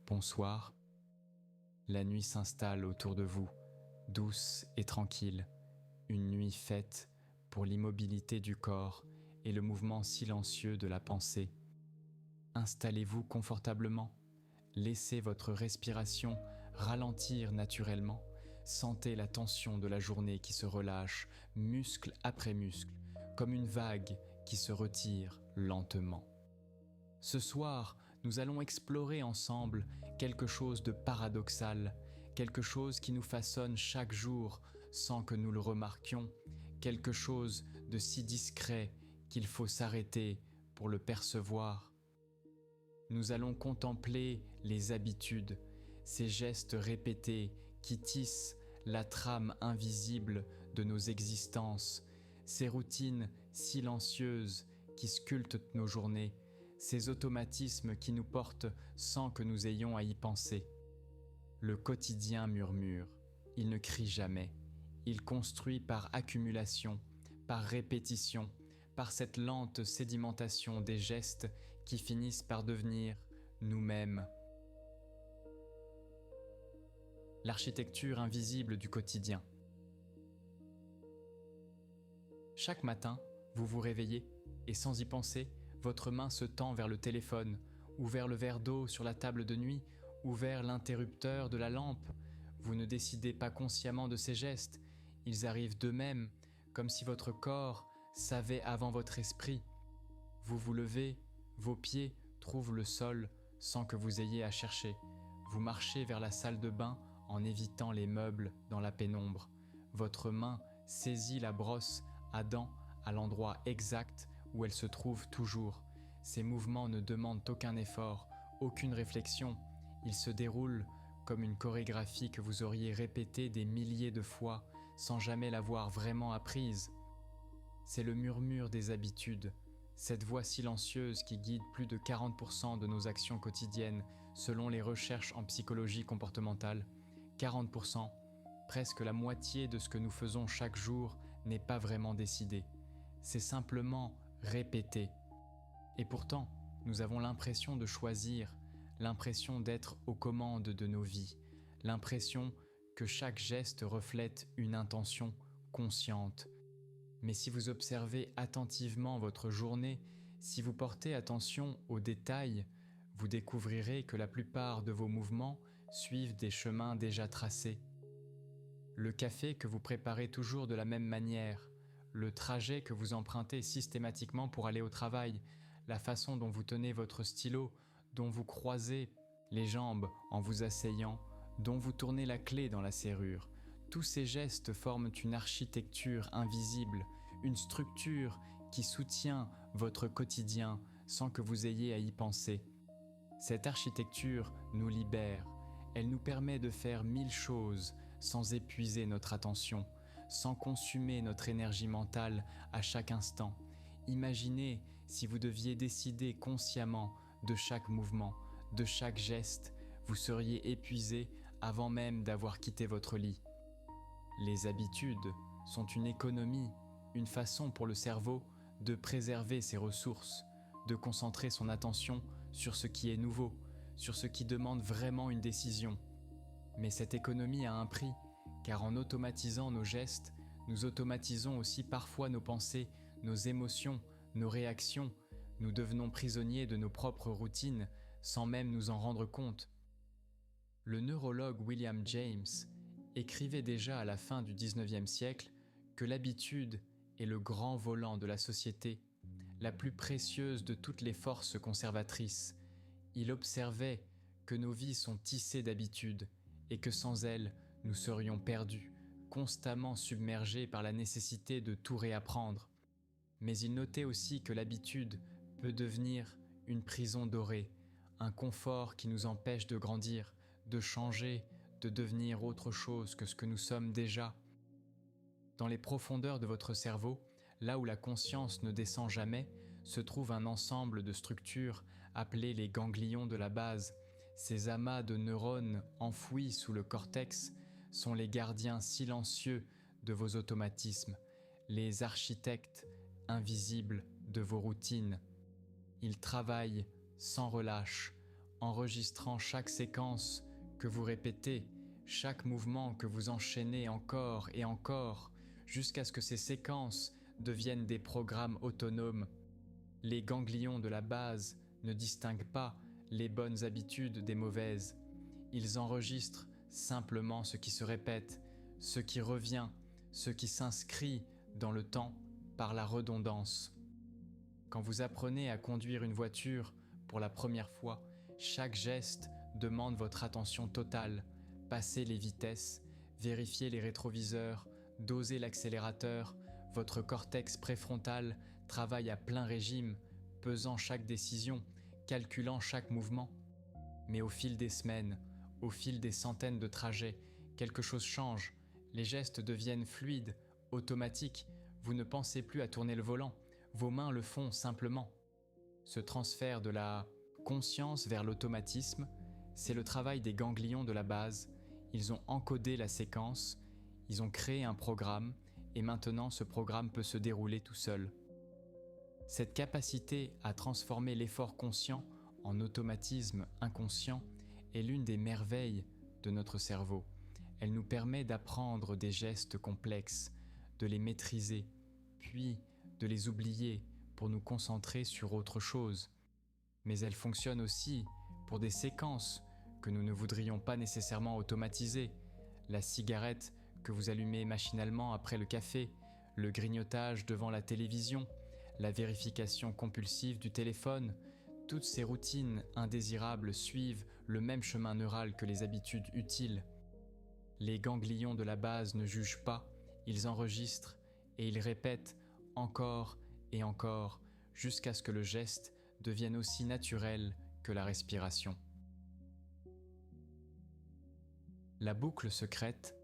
bonsoir. La nuit s'installe autour de vous, douce et tranquille, une nuit faite pour l'immobilité du corps et le mouvement silencieux de la pensée. Installez-vous confortablement, laissez votre respiration ralentir naturellement, sentez la tension de la journée qui se relâche, muscle après muscle, comme une vague qui se retire lentement. Ce soir, nous allons explorer ensemble quelque chose de paradoxal, quelque chose qui nous façonne chaque jour sans que nous le remarquions, quelque chose de si discret qu'il faut s'arrêter pour le percevoir. Nous allons contempler les habitudes, ces gestes répétés qui tissent la trame invisible de nos existences, ces routines silencieuses qui sculptent nos journées, ces automatismes qui nous portent sans que nous ayons à y penser. Le quotidien murmure, il ne crie jamais, il construit par accumulation, par répétition, par cette lente sédimentation des gestes qui finissent par devenir nous-mêmes. L'architecture invisible du quotidien. Chaque matin, vous vous réveillez et sans y penser, votre main se tend vers le téléphone, ou vers le verre d'eau sur la table de nuit, ou vers l'interrupteur de la lampe. Vous ne décidez pas consciemment de ces gestes, ils arrivent d'eux-mêmes, comme si votre corps savait avant votre esprit. Vous vous levez, vos pieds trouvent le sol sans que vous ayez à chercher. Vous marchez vers la salle de bain en évitant les meubles dans la pénombre. Votre main saisit la brosse à dents à l'endroit exact où elle se trouve toujours. Ces mouvements ne demandent aucun effort, aucune réflexion. Ils se déroulent comme une chorégraphie que vous auriez répétée des milliers de fois sans jamais l'avoir vraiment apprise. C'est le murmure des habitudes, cette voix silencieuse qui guide plus de 40% de nos actions quotidiennes selon les recherches en psychologie comportementale. 40%, presque la moitié de ce que nous faisons chaque jour n'est pas vraiment décidé. C'est simplement répété. Et pourtant, nous avons l'impression de choisir, l'impression d'être aux commandes de nos vies, l'impression que chaque geste reflète une intention consciente. Mais si vous observez attentivement votre journée, si vous portez attention aux détails, vous découvrirez que la plupart de vos mouvements suivent des chemins déjà tracés. Le café que vous préparez toujours de la même manière, le trajet que vous empruntez systématiquement pour aller au travail, la façon dont vous tenez votre stylo, dont vous croisez les jambes en vous asseyant, dont vous tournez la clé dans la serrure. Tous ces gestes forment une architecture invisible, une structure qui soutient votre quotidien sans que vous ayez à y penser. Cette architecture nous libère, elle nous permet de faire 1000 choses sans épuiser notre attention, sans consumer notre énergie mentale à chaque instant. Imaginez si vous deviez décider consciemment de chaque mouvement, de chaque geste, vous seriez épuisé avant même d'avoir quitté votre lit. Les habitudes sont une économie, une façon pour le cerveau de préserver ses ressources, de concentrer son attention sur ce qui est nouveau, sur ce qui demande vraiment une décision. Mais cette économie a un prix, car en automatisant nos gestes, nous automatisons aussi parfois nos pensées, nos émotions, nos réactions. Nous devenons prisonniers de nos propres routines sans même nous en rendre compte. Le neurologue William James écrivait déjà à la fin du XIXe siècle que l'habitude est le grand volant de la société, la plus précieuse de toutes les forces conservatrices. Il observait que nos vies sont tissées d'habitudes et que sans elles, nous serions perdus, constamment submergés par la nécessité de tout réapprendre. Mais il notait aussi que l'habitude peut devenir une prison dorée, un confort qui nous empêche de grandir, de changer, de devenir autre chose que ce que nous sommes déjà. Dans les profondeurs de votre cerveau, là où la conscience ne descend jamais, se trouve un ensemble de structures appelées les ganglions de la base. Ces amas de neurones enfouis sous le cortex sont les gardiens silencieux de vos automatismes, les architectes invisibles de vos routines. Ils travaillent sans relâche, enregistrant chaque séquence que vous répétez, chaque mouvement que vous enchaînez encore et encore, jusqu'à ce que ces séquences deviennent des programmes autonomes. Les ganglions de la base ne distinguent pas les bonnes habitudes des mauvaises. Ils enregistrent simplement ce qui se répète, ce qui revient, ce qui s'inscrit dans le temps par la redondance. Quand vous apprenez à conduire une voiture pour la première fois, chaque geste demande votre attention totale. Passez les vitesses, vérifiez les rétroviseurs, dosez l'accélérateur, votre cortex préfrontal travaille à plein régime, pesant chaque décision, calculant chaque mouvement. Mais au fil des semaines, au fil des centaines de trajets, quelque chose change, les gestes deviennent fluides, automatiques, vous ne pensez plus à tourner le volant, vos mains le font simplement. Ce transfert de la conscience vers l'automatisme, c'est le travail des ganglions de la base. Ils ont encodé la séquence, ils ont créé un programme, et maintenant ce programme peut se dérouler tout seul. Cette capacité à transformer l'effort conscient en automatisme inconscient est l'une des merveilles de notre cerveau. Elle nous permet d'apprendre des gestes complexes, de les maîtriser, puis de les oublier pour nous concentrer sur autre chose. Mais elle fonctionne aussi pour des séquences que nous ne voudrions pas nécessairement automatiser. La cigarette que vous allumez machinalement après le café, le grignotage devant la télévision, la vérification compulsive du téléphone, toutes ces routines indésirables suivent le même chemin neural que les habitudes utiles. Les ganglions de la base ne jugent pas, ils enregistrent et ils répètent encore et encore jusqu'à ce que le geste devienne aussi naturel que la respiration. La boucle secrète.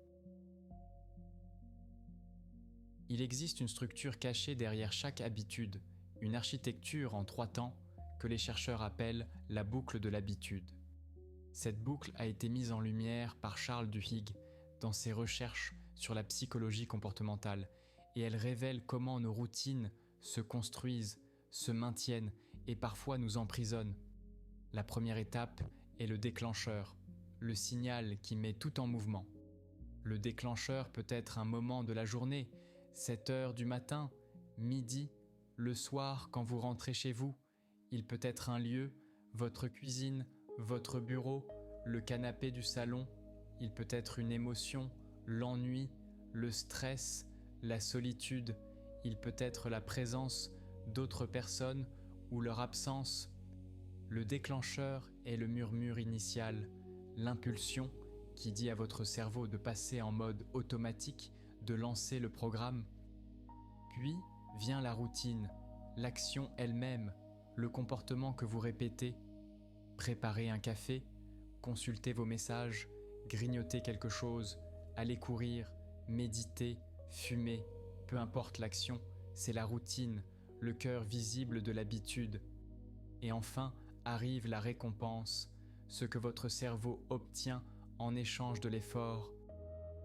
Il existe une structure cachée derrière chaque habitude, une architecture en 3 temps que les chercheurs appellent la boucle de l'habitude. Cette boucle a été mise en lumière par Charles Duhigg dans ses recherches sur la psychologie comportementale et elle révèle comment nos routines se construisent, se maintiennent et parfois nous emprisonnent. La première étape est le déclencheur, le signal qui met tout en mouvement. Le déclencheur peut être un moment de la journée, 7 heures du matin, midi, le soir quand vous rentrez chez vous. Il peut être un lieu, votre cuisine, votre bureau, le canapé du salon. Il peut être une émotion, l'ennui, le stress, la solitude. Il peut être la présence d'autres personnes ou leur absence. Le déclencheur est le murmure initial, l'impulsion qui dit à votre cerveau de passer en mode automatique, de lancer le programme. Puis vient la routine, l'action elle-même, le comportement que vous répétez. Préparer un café, consulter vos messages, grignoter quelque chose, aller courir, méditer, fumer, peu importe l'action, c'est la routine, le cœur visible de l'habitude. Et enfin arrive la récompense, ce que votre cerveau obtient en échange de l'effort.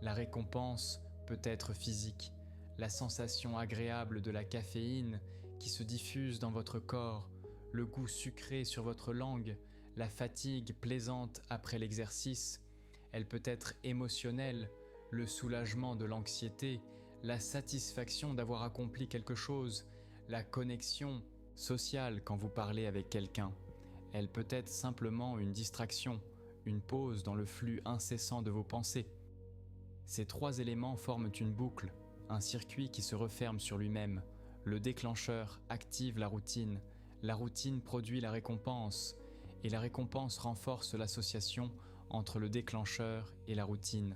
La récompense peut être physique, la sensation agréable de la caféine qui se diffuse dans votre corps, le goût sucré sur votre langue, la fatigue plaisante après l'exercice. Elle peut être émotionnelle, le soulagement de l'anxiété, la satisfaction d'avoir accompli quelque chose, la connexion sociale quand vous parlez avec quelqu'un. Elle peut être simplement une distraction, une pause dans le flux incessant de vos pensées. Ces 3 éléments forment une boucle, un circuit qui se referme sur lui-même. Le déclencheur active la routine produit la récompense, et la récompense renforce l'association entre le déclencheur et la routine.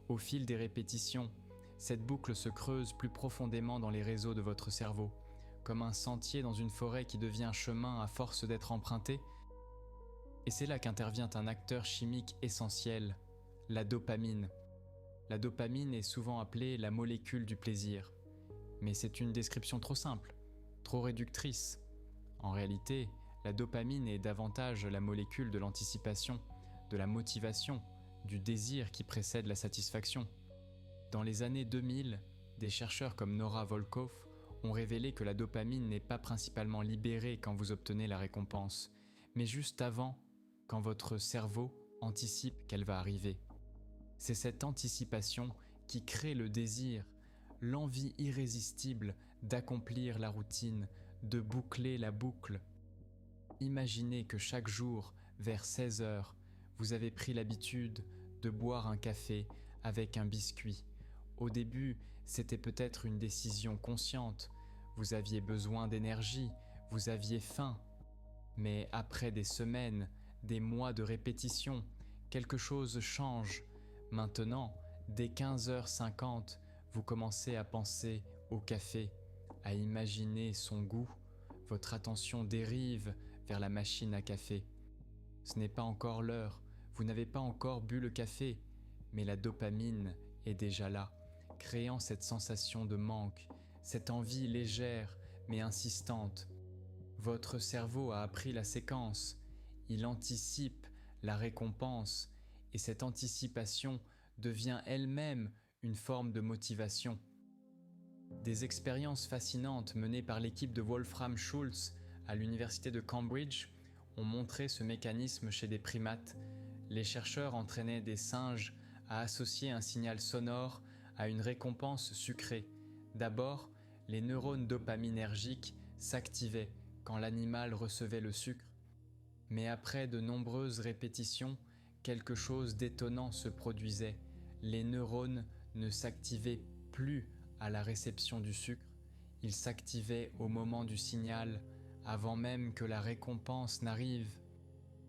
Au fil des répétitions, cette boucle se creuse plus profondément dans les réseaux de votre cerveau, comme un sentier dans une forêt qui devient chemin à force d'être emprunté. Et c'est là qu'intervient un acteur chimique essentiel, la dopamine. La dopamine est souvent appelée la molécule du plaisir, mais c'est une description trop simple, trop réductrice. En réalité, la dopamine est davantage la molécule de l'anticipation, de la motivation, du désir qui précède la satisfaction. Dans les années 2000, des chercheurs comme Nora Volkow ont révélé que la dopamine n'est pas principalement libérée quand vous obtenez la récompense, mais juste avant quand votre cerveau anticipe qu'elle va arriver. C'est cette anticipation qui crée le désir, l'envie irrésistible d'accomplir la routine, de boucler la boucle. Imaginez que chaque jour, vers 16 heures, vous avez pris l'habitude de boire un café avec un biscuit. Au début, c'était peut-être une décision consciente. Vous aviez besoin d'énergie, vous aviez faim. Mais après des semaines, des mois de répétition, quelque chose change. Maintenant, dès 15h50, vous commencez à penser au café, à imaginer son goût. Votre attention dérive vers la machine à café. Ce n'est pas encore l'heure, vous n'avez pas encore bu le café, mais la dopamine est déjà là, créant cette sensation de manque, cette envie légère mais insistante. Votre cerveau a appris la séquence, il anticipe la récompense et cette anticipation devient elle-même une forme de motivation. Des expériences fascinantes menées par l'équipe de Wolfram Schultz à l'université de Cambridge ont montré ce mécanisme chez des primates. Les chercheurs entraînaient des singes à associer un signal sonore à une récompense sucrée. D'abord, les neurones dopaminergiques s'activaient quand l'animal recevait le sucre. Mais après de nombreuses répétitions, quelque chose d'étonnant se produisait. Les neurones ne s'activaient plus à la réception du sucre, ils s'activaient au moment du signal, avant même que la récompense n'arrive.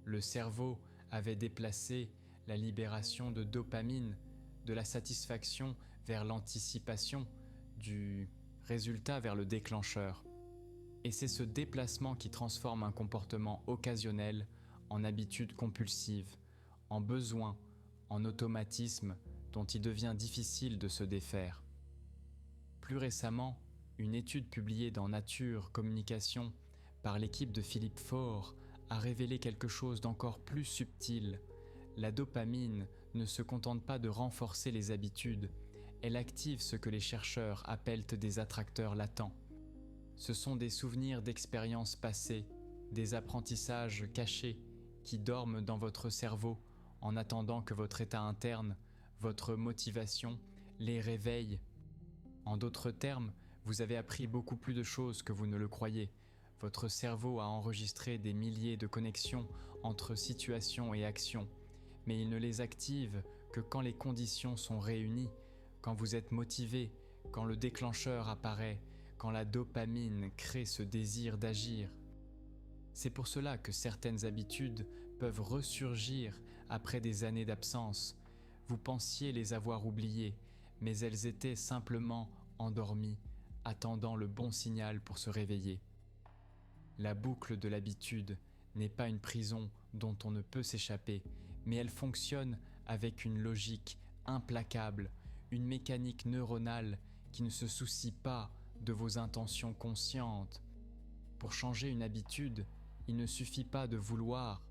Le cerveau avait déplacé la libération de dopamine, de la satisfaction vers l'anticipation, du résultat vers le déclencheur. Et c'est ce déplacement qui transforme un comportement occasionnel en habitude compulsive, en besoin, en automatisme dont il devient difficile de se défaire. Plus récemment, une étude publiée dans Nature Communication par l'équipe de Philippe Faure a révélé quelque chose d'encore plus subtil. La dopamine ne se contente pas de renforcer les habitudes, elle active ce que les chercheurs appellent des attracteurs latents. Ce sont des souvenirs d'expériences passées, des apprentissages cachés qui dorment dans votre cerveau en attendant que votre état interne, votre motivation, les réveille. En d'autres termes, vous avez appris beaucoup plus de choses que vous ne le croyez. Votre cerveau a enregistré des milliers de connexions entre situations et actions, mais il ne les active que quand les conditions sont réunies, quand vous êtes motivé, quand le déclencheur apparaît, quand la dopamine crée ce désir d'agir. C'est pour cela que certaines habitudes peuvent ressurgir après des années d'absence. Vous pensiez les avoir oubliées, mais elles étaient simplement endormies, attendant le bon signal pour se réveiller. La boucle de l'habitude n'est pas une prison dont on ne peut s'échapper, mais elle fonctionne avec une logique implacable, une mécanique neuronale qui ne se soucie pas de vos intentions conscientes. Pour changer une habitude, il ne suffit pas de vouloir,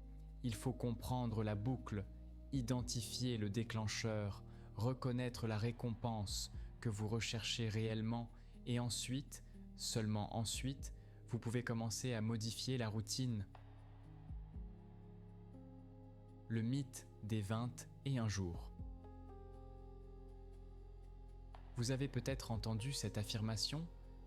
il faut comprendre la boucle, identifier le déclencheur, reconnaître la récompense que vous recherchez réellement et ensuite, seulement ensuite, vous pouvez commencer à modifier la routine. Le mythe des 21 jours. Vous avez peut-être entendu cette affirmation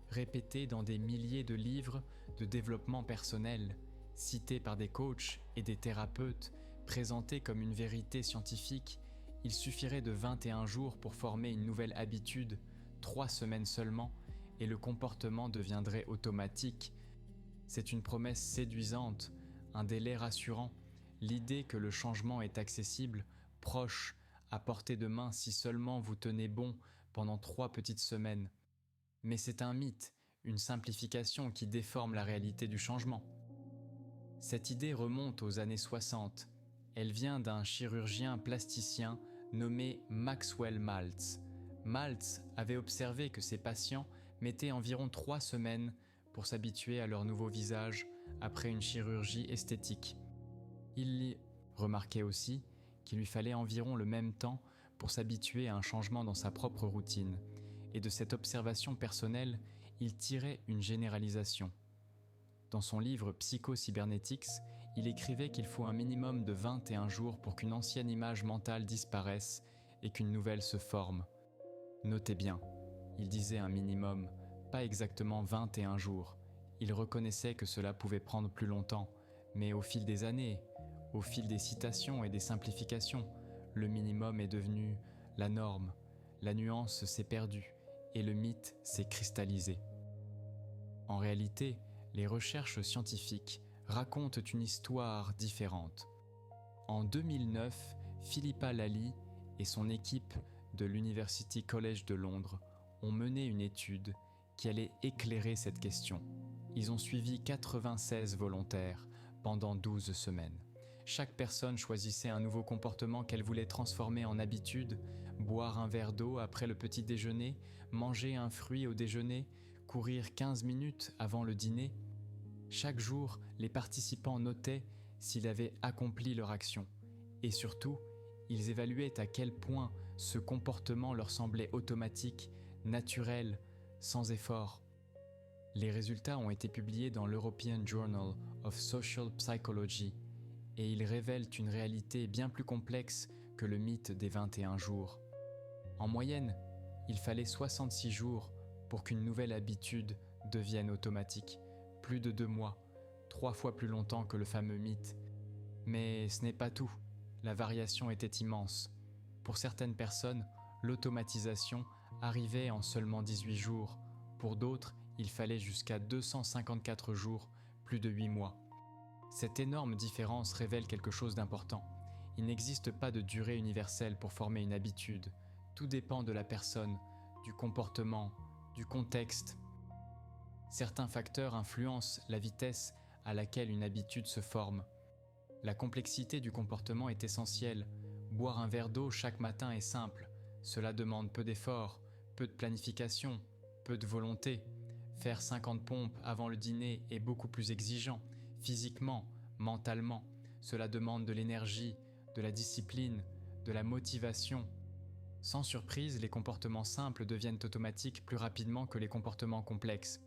répétée dans des milliers de livres de développement personnel, citée par des coachs et des thérapeutes, présentée comme une vérité scientifique. Il suffirait de 21 jours pour former une nouvelle habitude, 3 semaines seulement, et le comportement deviendrait automatique. C'est une promesse séduisante, un délai rassurant, l'idée que le changement est accessible, proche, à portée de main si seulement vous tenez bon pendant 3 petites semaines. Mais c'est un mythe, une simplification qui déforme la réalité du changement. Cette idée remonte aux années 60. Elle vient d'un chirurgien plasticien nommé Maxwell Maltz. Maltz avait observé que ses patients mettaient environ 3 semaines pour s'habituer à leur nouveau visage après une chirurgie esthétique. Il y remarquait aussi qu'il lui fallait environ le même temps pour s'habituer à un changement dans sa propre routine. Et de cette observation personnelle, il tirait une généralisation. Dans son livre Psycho-Cybernetics, il écrivait qu'il faut un minimum de 21 jours pour qu'une ancienne image mentale disparaisse et qu'une nouvelle se forme. Notez bien, il disait un minimum, pas exactement 21 jours. Il reconnaissait que cela pouvait prendre plus longtemps, mais au fil des années, au fil des citations et des simplifications, le minimum est devenu la norme, la nuance s'est perdue et le mythe s'est cristallisé. En réalité, les recherches scientifiques racontent une histoire différente. En 2009, Philippa Lally et son équipe de l'University College de Londres ont mené une étude qui allait éclairer cette question. Ils ont suivi 96 volontaires pendant 12 semaines. Chaque personne choisissait un nouveau comportement qu'elle voulait transformer en habitude, boire un verre d'eau après le petit déjeuner, manger un fruit au déjeuner, courir 15 minutes avant le dîner. Chaque jour, les participants notaient s'ils avaient accompli leur action. Et surtout, ils évaluaient à quel point ce comportement leur semblait automatique, naturel, sans effort. Les résultats ont été publiés dans l'European Journal of Social Psychology et ils révèlent une réalité bien plus complexe que le mythe des 21 jours. En moyenne, il fallait 66 jours pour qu'une nouvelle habitude devienne automatique, plus de 2 mois, 3 fois plus longtemps que le fameux mythe. Mais ce n'est pas tout, la variation était immense. Pour certaines personnes, l'automatisation arrivait en seulement 18 jours, pour d'autres, il fallait jusqu'à 254 jours, plus de 8 mois. Cette énorme différence révèle quelque chose d'important. Il n'existe pas de durée universelle pour former une habitude. Tout dépend de la personne, du comportement, du contexte. Certains facteurs influencent la vitesse à laquelle une habitude se forme. La complexité du comportement est essentielle. Boire un verre d'eau chaque matin est simple. Cela demande peu d'efforts, peu de planification, peu de volonté. Faire 50 pompes avant le dîner est beaucoup plus exigeant, physiquement, mentalement. Cela demande de l'énergie, de la discipline, de la motivation. Sans surprise, les comportements simples deviennent automatiques plus rapidement que les comportements complexes.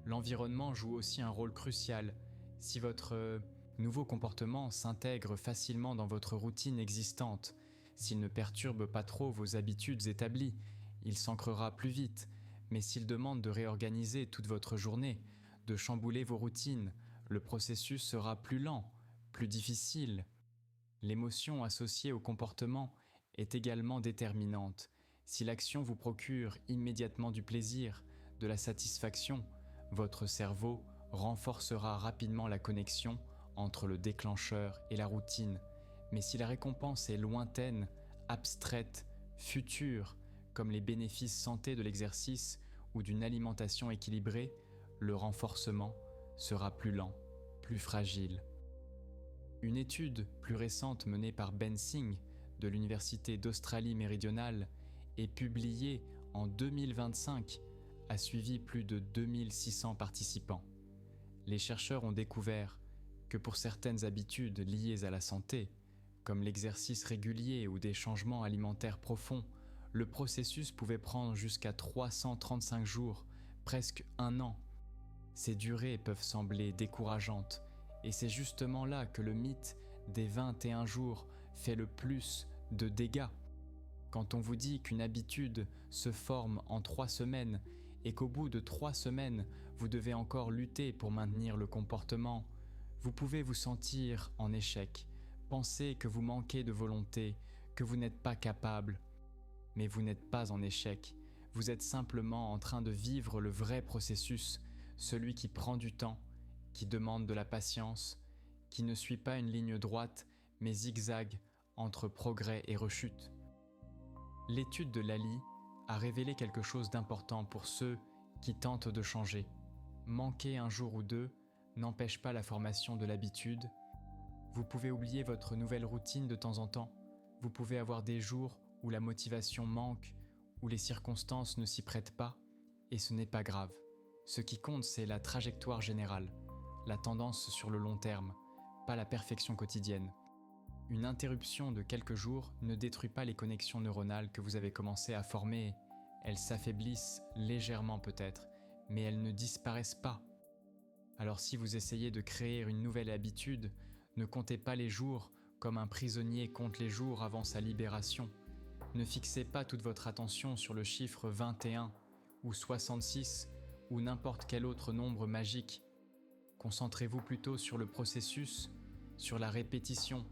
L'environnement joue aussi un rôle crucial. Si votre nouveau comportement s'intègre facilement dans votre routine existante, s'il ne perturbe pas trop vos habitudes établies, il s'ancrera plus vite. Mais s'il demande de réorganiser toute votre journée, de chambouler vos routines, le processus sera plus lent, plus difficile. L'émotion associée au comportement est également déterminante. Si l'action vous procure immédiatement du plaisir, de la satisfaction, votre cerveau renforcera rapidement la connexion entre le déclencheur et la routine. Mais si la récompense est lointaine, abstraite, future, comme les bénéfices santé de l'exercice ou d'une alimentation équilibrée, le renforcement sera plus lent, plus fragile. Une étude plus récente menée par Ben Singh de l'Université d'Australie méridionale et publiée en 2025 a suivi plus de 2600 participants. Les chercheurs ont découvert que pour certaines habitudes liées à la santé, comme l'exercice régulier ou des changements alimentaires profonds, le processus pouvait prendre jusqu'à 335 jours, presque 1 an. Ces durées peuvent sembler décourageantes, et c'est justement là que le mythe des 21 jours fait le plus de dégâts. Quand on vous dit qu'une habitude se forme en 3 semaines et qu'au bout de 3 semaines, vous devez encore lutter pour maintenir le comportement, vous pouvez vous sentir en échec, penser que vous manquez de volonté, que vous n'êtes pas capable. Mais vous n'êtes pas en échec, vous êtes simplement en train de vivre le vrai processus, celui qui prend du temps, qui demande de la patience, qui ne suit pas une ligne droite, mais zigzague entre progrès et rechute. L'étude de Lally a révélé quelque chose d'important pour ceux qui tentent de changer. Manquer un jour ou 2 n'empêche pas la formation de l'habitude. Vous pouvez oublier votre nouvelle routine de temps en temps. Vous pouvez avoir des jours où la motivation manque, où les circonstances ne s'y prêtent pas, et ce n'est pas grave. Ce qui compte, c'est la trajectoire générale, la tendance sur le long terme, pas la perfection quotidienne. Une interruption de quelques jours ne détruit pas les connexions neuronales que vous avez commencé à former. Elles s'affaiblissent légèrement peut-être, mais elles ne disparaissent pas. Alors si vous essayez de créer une nouvelle habitude, ne comptez pas les jours comme un prisonnier compte les jours avant sa libération. Ne fixez pas toute votre attention sur le chiffre 21 ou 66 ou n'importe quel autre nombre magique. Concentrez-vous plutôt sur le processus, sur la répétition,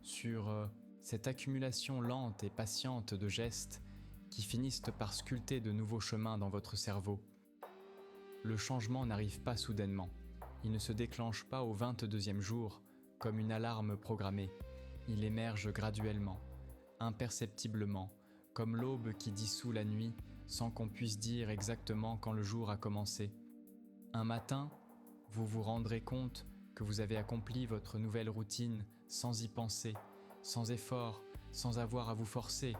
sur cette accumulation lente et patiente de gestes qui finissent par sculpter de nouveaux chemins dans votre cerveau. Le changement n'arrive pas soudainement. Il ne se déclenche pas au 22e jour comme une alarme programmée. Il émerge graduellement, imperceptiblement, comme l'aube qui dissout la nuit sans qu'on puisse dire exactement quand le jour a commencé. Un matin, vous vous rendrez compte que vous avez accompli votre nouvelle routine sans y penser, sans effort, sans avoir à vous forcer,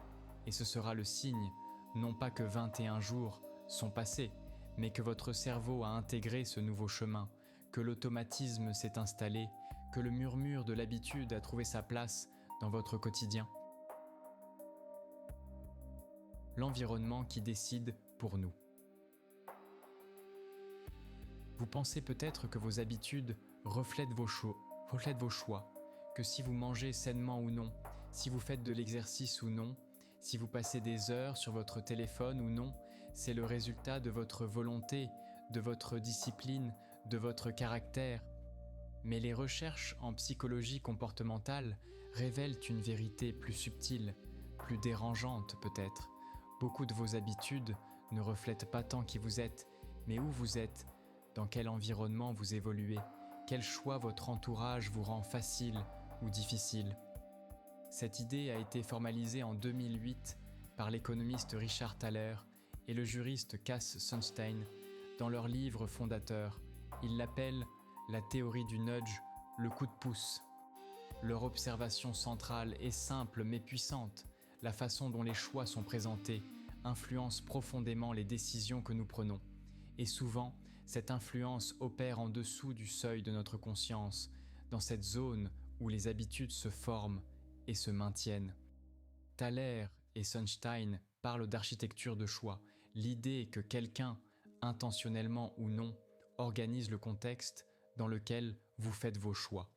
et ce sera le signe, non pas que 21 jours sont passés, mais que votre cerveau a intégré ce nouveau chemin, que l'automatisme s'est installé, que le murmure de l'habitude a trouvé sa place dans votre quotidien. L'environnement qui décide pour nous. Vous pensez peut-être que vos habitudes reflètent vos choix, que si vous mangez sainement ou non, si vous faites de l'exercice ou non, si vous passez des heures sur votre téléphone ou non, c'est le résultat de votre volonté, de votre discipline, de votre caractère. Mais les recherches en psychologie comportementale révèlent une vérité plus subtile, plus dérangeante peut-être. Beaucoup de vos habitudes ne reflètent pas tant qui vous êtes, mais où vous êtes, dans quel environnement vous évoluez, quel choix votre entourage vous rend facile ou difficile. Cette idée a été formalisée en 2008 par l'économiste Richard Thaler et le juriste Cass Sunstein dans leur livre fondateur. Ils l'appellent la théorie du nudge, le coup de pouce. Leur observation centrale est simple mais puissante. La façon dont les choix sont présentés influence profondément les décisions que nous prenons. Et souvent, cette influence opère en dessous du seuil de notre conscience, dans cette zone où les habitudes se forment et se maintiennent. Thaler et Sunstein parlent d'architecture de choix, l'idée que quelqu'un, intentionnellement ou non, organise le contexte dans lequel vous faites vos choix,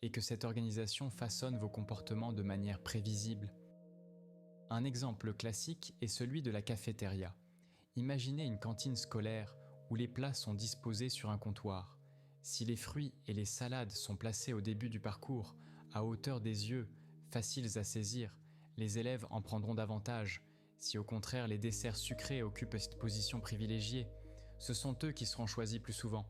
et que cette organisation façonne vos comportements de manière prévisible. Un exemple classique est celui de la cafétéria. Imaginez une cantine scolaire où les plats sont disposés sur un comptoir. Si les fruits et les salades sont placés au début du parcours, à hauteur des yeux, faciles à saisir, les élèves en prendront davantage. Si au contraire les desserts sucrés occupent cette position privilégiée, ce sont eux qui seront choisis plus souvent.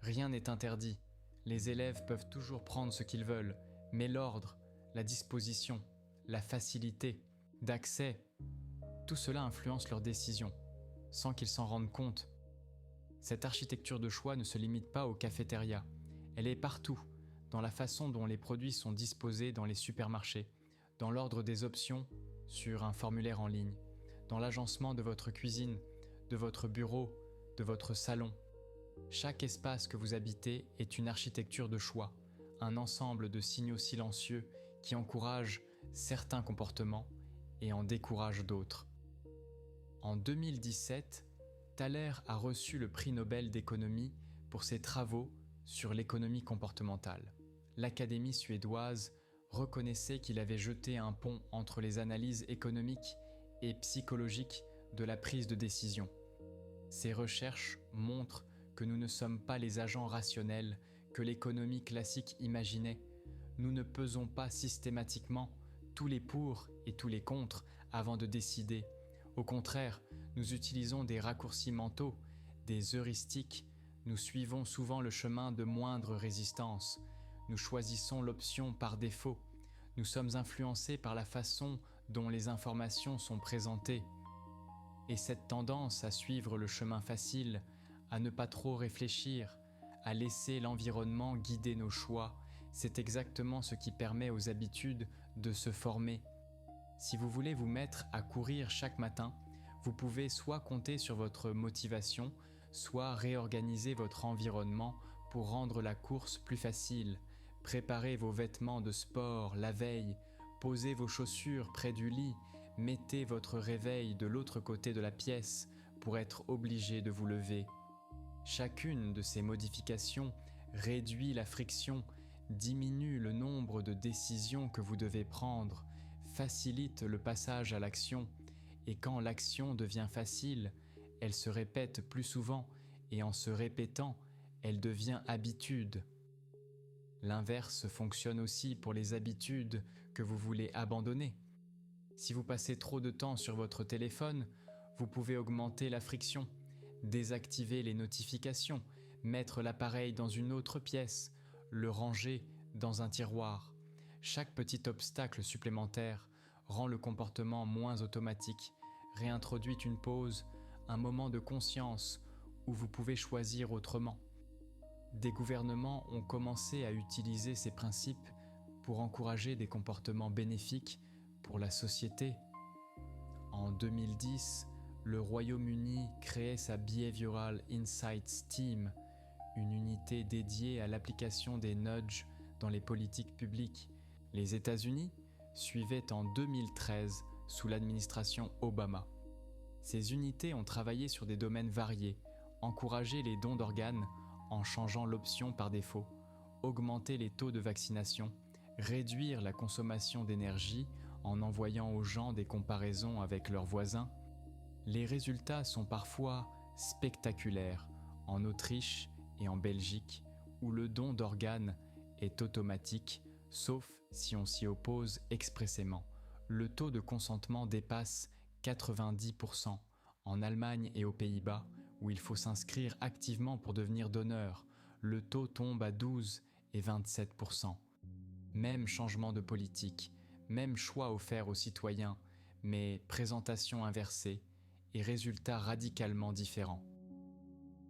Rien n'est interdit. Les élèves peuvent toujours prendre ce qu'ils veulent, mais l'ordre, la disposition, la facilité d'accès, tout cela influence leurs décisions, sans qu'ils s'en rendent compte. Cette architecture de choix ne se limite pas aux cafétérias. Elle est partout, dans la façon dont les produits sont disposés dans les supermarchés, dans l'ordre des options sur un formulaire en ligne, dans l'agencement de votre cuisine, de votre bureau, de votre salon. Chaque espace que vous habitez est une architecture de choix, un ensemble de signaux silencieux qui encouragent certains comportements et en découragent d'autres. En 2017, Thaler a reçu le prix Nobel d'économie pour ses travaux sur l'économie comportementale. L'Académie suédoise reconnaissait qu'il avait jeté un pont entre les analyses économiques et psychologiques de la prise de décision. Ces recherches montrent que nous ne sommes pas les agents rationnels que l'économie classique imaginait. Nous ne pesons pas systématiquement tous les pour et tous les contre avant de décider. Au contraire, nous utilisons des raccourcis mentaux, des heuristiques. Nous suivons souvent le chemin de moindre résistance. Nous choisissons l'option par défaut. Nous sommes influencés par la façon dont les informations sont présentées. Et cette tendance à suivre le chemin facile, à ne pas trop réfléchir, à laisser l'environnement guider nos choix, c'est exactement ce qui permet aux habitudes de se former. Si vous voulez vous mettre à courir chaque matin, vous pouvez soit compter sur votre motivation, soit réorganiser votre environnement pour rendre la course plus facile. Préparez vos vêtements de sport la veille, posez vos chaussures près du lit, mettez votre réveil de l'autre côté de la pièce pour être obligé de vous lever. Chacune de ces modifications réduit la friction, diminue le nombre de décisions que vous devez prendre, facilite le passage à l'action, et quand l'action devient facile, elle se répète plus souvent, et en se répétant, elle devient habitude. L'inverse fonctionne aussi pour les habitudes que vous voulez abandonner. Si vous passez trop de temps sur votre téléphone, vous pouvez augmenter la friction, désactiver les notifications, mettre l'appareil dans une autre pièce, le ranger dans un tiroir. Chaque petit obstacle supplémentaire rend le comportement moins automatique, réintroduit une pause, un moment de conscience où vous pouvez choisir autrement. Des gouvernements ont commencé à utiliser ces principes pour encourager des comportements bénéfiques pour la société. En 2010, le Royaume-Uni créait sa Behavioral Insights Team, une unité dédiée à l'application des nudges dans les politiques publiques. Les États-Unis suivaient en 2013 sous l'administration Obama. Ces unités ont travaillé sur des domaines variés, encouragé les dons d'organes en changeant l'option par défaut, augmenter les taux de vaccination, réduire la consommation d'énergie en envoyant aux gens des comparaisons avec leurs voisins. Les résultats sont parfois spectaculaires en Autriche et en Belgique, où le don d'organes est automatique, sauf si on s'y oppose expressément. Le taux de consentement dépasse 90%. En Allemagne et aux Pays-Bas, où il faut s'inscrire activement pour devenir donneur, le taux tombe à 12 et 27%. Même changement de politique, même choix offert aux citoyens, mais présentation inversée et résultats radicalement différents.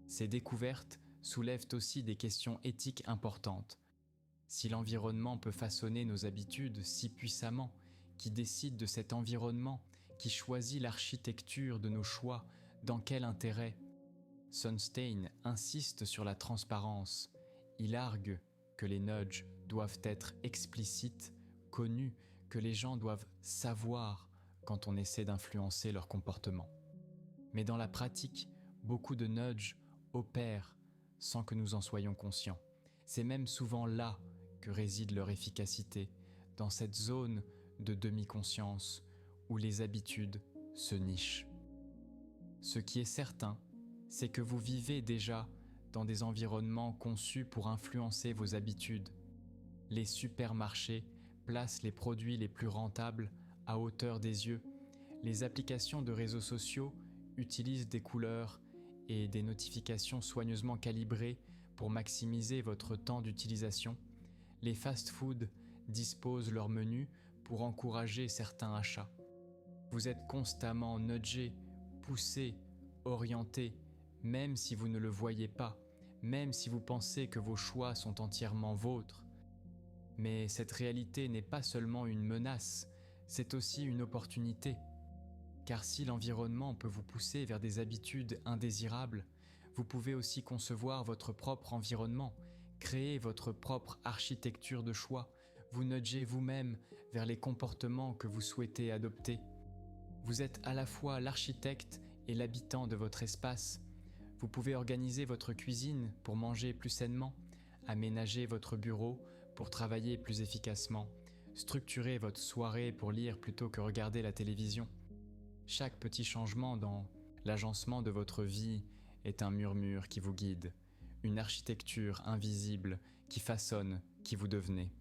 Ces découvertes soulèvent aussi des questions éthiques importantes. Si l'environnement peut façonner nos habitudes si puissamment, qui décide de cet environnement, qui choisit l'architecture de nos choix, dans quel intérêt? Sunstein insiste sur la transparence. Il argue que les nudges doivent être explicites, connus, que les gens doivent savoir quand on essaie d'influencer leur comportement. Mais dans la pratique, beaucoup de nudges opèrent sans que nous en soyons conscients. C'est même souvent là que réside leur efficacité, dans cette zone de demi-conscience où les habitudes se nichent. Ce qui est certain, c'est que vous vivez déjà dans des environnements conçus pour influencer vos habitudes. Les supermarchés placent les produits les plus rentables à hauteur des yeux. Les applications de réseaux sociaux utilisent des couleurs et des notifications soigneusement calibrées pour maximiser votre temps d'utilisation. Les fast-foods disposent leurs menus pour encourager certains achats. Vous êtes constamment nudgé, poussé, orienté, même si vous ne le voyez pas, même si vous pensez que vos choix sont entièrement vôtres. Mais cette réalité n'est pas seulement une menace, c'est aussi une opportunité. Car si l'environnement peut vous pousser vers des habitudes indésirables, vous pouvez aussi concevoir votre propre environnement, créer votre propre architecture de choix, vous nudger vous-même vers les comportements que vous souhaitez adopter. Vous êtes à la fois l'architecte et l'habitant de votre espace. Vous pouvez organiser votre cuisine pour manger plus sainement, aménager votre bureau pour travailler plus efficacement, structurer votre soirée pour lire plutôt que regarder la télévision. Chaque petit changement dans l'agencement de votre vie est un murmure qui vous guide, une architecture invisible qui façonne qui vous devenez.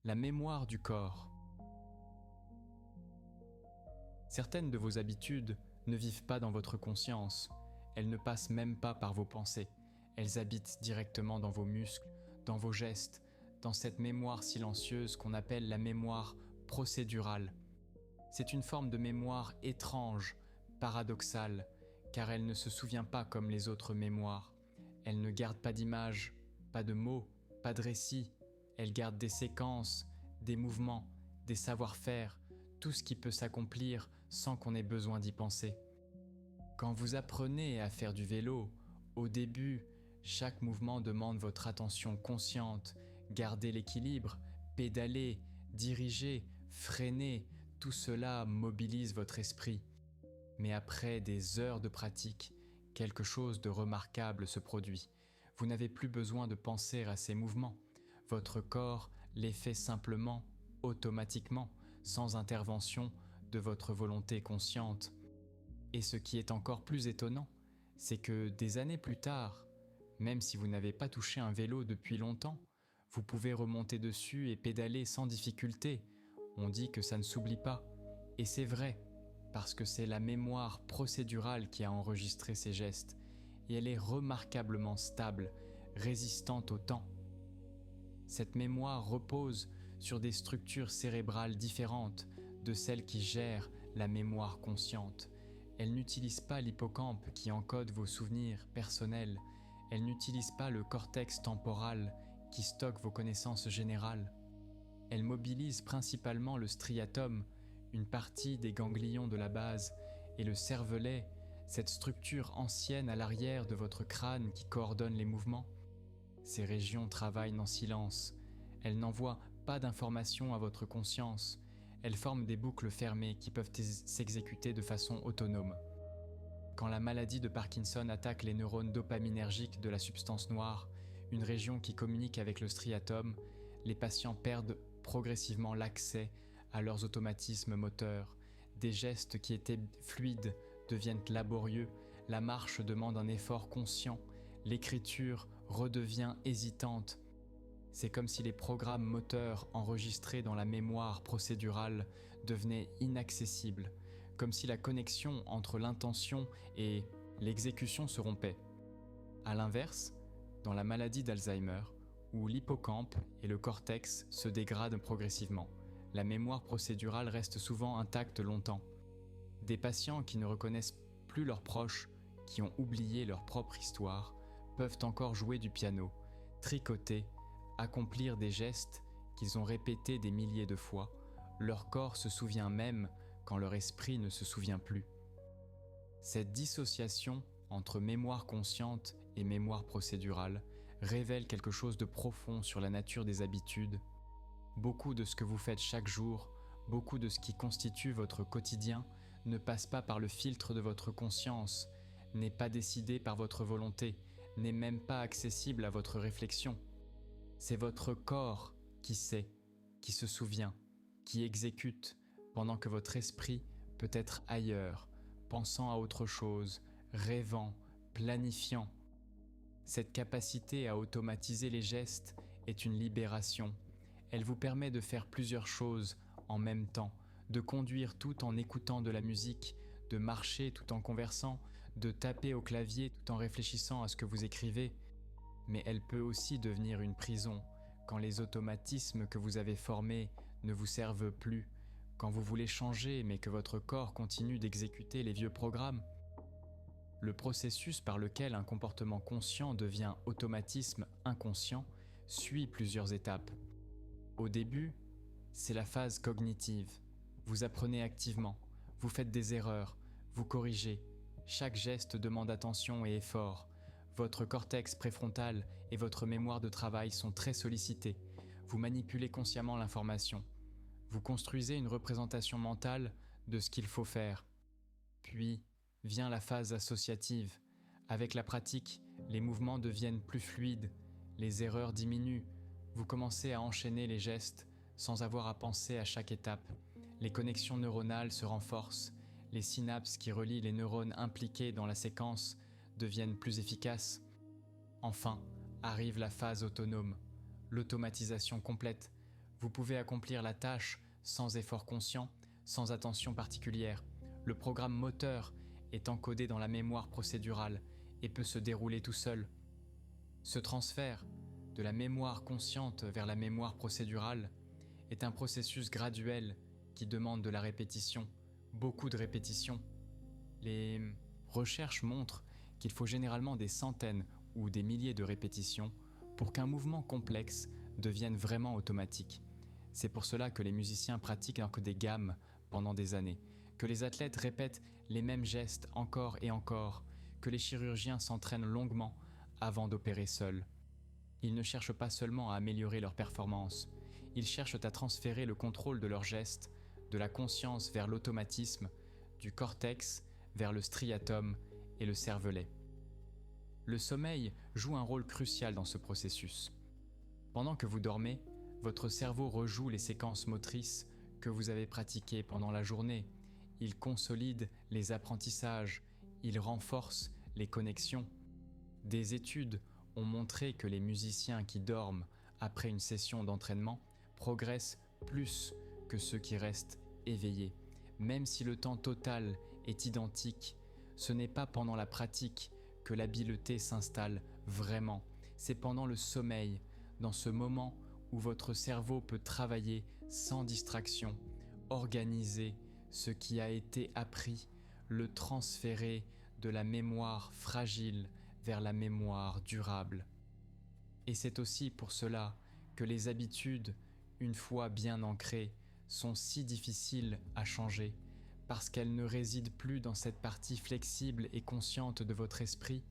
La mémoire du corps. Certaines de vos habitudes ne vivent pas dans votre conscience, elles ne passent même pas par vos pensées, elles habitent directement dans vos muscles, dans vos gestes, dans cette mémoire silencieuse qu'on appelle la mémoire procédurale. C'est une forme de mémoire étrange, paradoxale, car elle ne se souvient pas comme les autres mémoires. Elle ne garde pas d'images, pas de mots, pas de récits. Elle garde des séquences, des mouvements, des savoir-faire, tout ce qui peut s'accomplir sans qu'on ait besoin d'y penser. Quand vous apprenez à faire du vélo, au début, chaque mouvement demande votre attention consciente, garder l'équilibre, pédaler, diriger, freiner, tout cela mobilise votre esprit. Mais après des heures de pratique, quelque chose de remarquable se produit. Vous n'avez plus besoin de penser à ces mouvements. Votre corps les fait simplement, automatiquement, sans intervention de votre volonté consciente. Et ce qui est encore plus étonnant, c'est que des années plus tard, même si vous n'avez pas touché un vélo depuis longtemps, vous pouvez remonter dessus et pédaler sans difficulté. On dit que ça ne s'oublie pas. Et c'est vrai, parce que c'est la mémoire procédurale qui a enregistré ces gestes, et elle est remarquablement stable, résistante au temps. Cette mémoire repose sur des structures cérébrales différentes de celles qui gèrent la mémoire consciente. Elle n'utilise pas l'hippocampe qui encode vos souvenirs personnels, elle n'utilise pas le cortex temporal qui stocke vos connaissances générales. Elle mobilise principalement le striatum, une partie des ganglions de la base, et le cervelet, cette structure ancienne à l'arrière de votre crâne qui coordonne les mouvements. Ces régions travaillent en silence, elles n'envoient pas d'informations à votre conscience, elles forment des boucles fermées qui peuvent s'exécuter de façon autonome. Quand la maladie de Parkinson attaque les neurones dopaminergiques de la substance noire, une région qui communique avec le striatum, les patients perdent progressivement l'accès à leurs automatismes moteurs. Des gestes qui étaient fluides deviennent laborieux, la marche demande un effort conscient, l'écriture redevient hésitante. C'est comme si les programmes moteurs enregistrés dans la mémoire procédurale devenaient inaccessibles, comme si la connexion entre l'intention et l'exécution se rompait. À l'inverse, dans la maladie d'Alzheimer, où l'hippocampe et le cortex se dégradent progressivement, la mémoire procédurale reste souvent intacte longtemps. Des patients qui ne reconnaissent plus leurs proches, qui ont oublié leur propre histoire, peuvent encore jouer du piano, tricoter, accomplir des gestes qu'ils ont répétés des milliers de fois. Leur corps se souvient même quand leur esprit ne se souvient plus. Cette dissociation entre mémoire consciente et mémoire procédurale révèle quelque chose de profond sur la nature des habitudes. Beaucoup de ce que vous faites chaque jour, beaucoup de ce qui constitue votre quotidien ne passe pas par le filtre de votre conscience, n'est pas décidé par votre volonté, n'est même pas accessible à votre réflexion. C'est votre corps qui sait, qui se souvient, qui exécute, pendant que votre esprit peut être ailleurs, pensant à autre chose, rêvant, planifiant. Cette capacité à automatiser les gestes est une libération. Elle vous permet de faire plusieurs choses en même temps, de conduire tout en écoutant de la musique, de marcher tout en conversant, de taper au clavier tout en réfléchissant à ce que vous écrivez. Mais elle peut aussi devenir une prison quand les automatismes que vous avez formés ne vous servent plus, quand vous voulez changer mais que votre corps continue d'exécuter les vieux programmes. Le processus par lequel un comportement conscient devient automatisme inconscient suit plusieurs étapes. Au début, c'est la phase cognitive. Vous apprenez activement, vous faites des erreurs, vous corrigez. Chaque geste demande attention et effort. Votre cortex préfrontal et votre mémoire de travail sont très sollicités. Vous manipulez consciemment l'information. Vous construisez une représentation mentale de ce qu'il faut faire. Puis vient la phase associative. Avec la pratique, les mouvements deviennent plus fluides, les erreurs diminuent. Vous commencez à enchaîner les gestes sans avoir à penser à chaque étape. Les connexions neuronales se renforcent. Les synapses qui relient les neurones impliqués dans la séquence deviennent plus efficaces. Enfin, arrive la phase autonome, l'automatisation complète. Vous pouvez accomplir la tâche sans effort conscient, sans attention particulière. Le programme moteur est encodé dans la mémoire procédurale et peut se dérouler tout seul. Ce transfert de la mémoire consciente vers la mémoire procédurale est un processus graduel qui demande de la répétition, beaucoup de répétitions. Les recherches montrent qu'il faut généralement des centaines ou des milliers de répétitions pour qu'un mouvement complexe devienne vraiment automatique. C'est pour cela que les musiciens pratiquent des gammes pendant des années, que les athlètes répètent les mêmes gestes encore et encore, que les chirurgiens s'entraînent longuement avant d'opérer seuls. Ils ne cherchent pas seulement à améliorer leur performance, ils cherchent à transférer le contrôle de leurs gestes, de la conscience vers l'automatisme, du cortex vers le striatum et le cervelet. Le sommeil joue un rôle crucial dans ce processus. Pendant que vous dormez, votre cerveau rejoue les séquences motrices que vous avez pratiquées pendant la journée. Il consolide les apprentissages, il renforce les connexions. Des études ont montré que les musiciens qui dorment après une session d'entraînement progressent plus que ceux qui restent éveillés. Même si le temps total est identique, ce n'est pas pendant la pratique que l'habileté s'installe vraiment. C'est pendant le sommeil, dans ce moment où votre cerveau peut travailler sans distraction, organiser ce qui a été appris, le transférer de la mémoire fragile vers la mémoire durable. Et c'est aussi pour cela que les habitudes, une fois bien ancrées, sont si difficiles à changer, parce qu'elles ne résident plus dans cette partie flexible et consciente de votre esprit,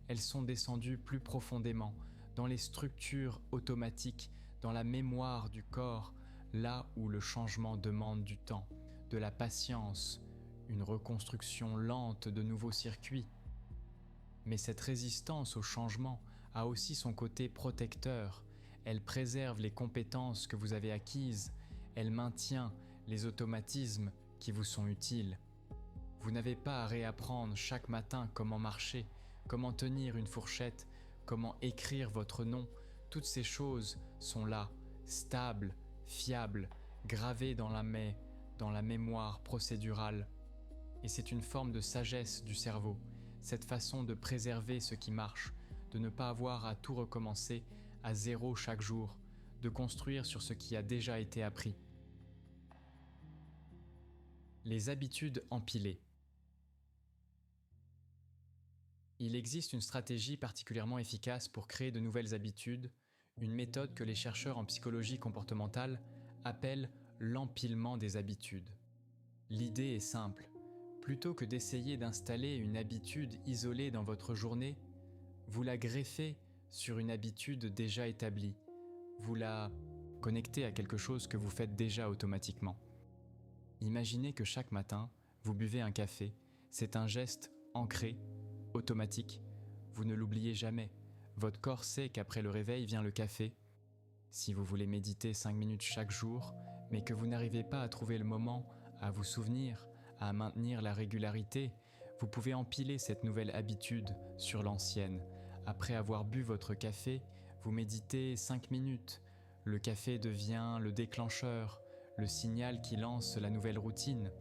elles sont descendues plus profondément dans les structures automatiques, dans la mémoire du corps, là où le changement demande du temps, de la patience, une reconstruction lente de nouveaux circuits. Mais cette résistance au changement a aussi son côté protecteur. Elle préserve les compétences que vous avez acquises, elle maintient les automatismes qui vous sont utiles. Vous n'avez pas à réapprendre chaque matin comment marcher, comment tenir une fourchette, comment écrire votre nom. Toutes ces choses sont là, stables, fiables, gravées dans la mémoire procédurale. Et c'est une forme de sagesse du cerveau, cette façon de préserver ce qui marche, de ne pas avoir à tout recommencer à zéro chaque jour, de construire sur ce qui a déjà été appris. Les habitudes empilées. Il existe une stratégie particulièrement efficace pour créer de nouvelles habitudes, une méthode que les chercheurs en psychologie comportementale appellent l'empilement des habitudes. L'idée est simple. Plutôt que d'essayer d'installer une habitude isolée dans votre journée, vous la greffez sur une habitude déjà établie. Vous la connectez à quelque chose que vous faites déjà automatiquement. Imaginez que chaque matin, vous buvez un café. C'est un geste ancré, automatique. Vous ne l'oubliez jamais. Votre corps sait qu'après le réveil vient le café. Si vous voulez méditer 5 minutes chaque jour, mais que vous n'arrivez pas à trouver le moment, à vous souvenir, à maintenir la régularité, vous pouvez empiler cette nouvelle habitude sur l'ancienne. Après avoir bu votre café, vous méditez 5 minutes. Le café devient le déclencheur, le signal qui lance la nouvelle routine.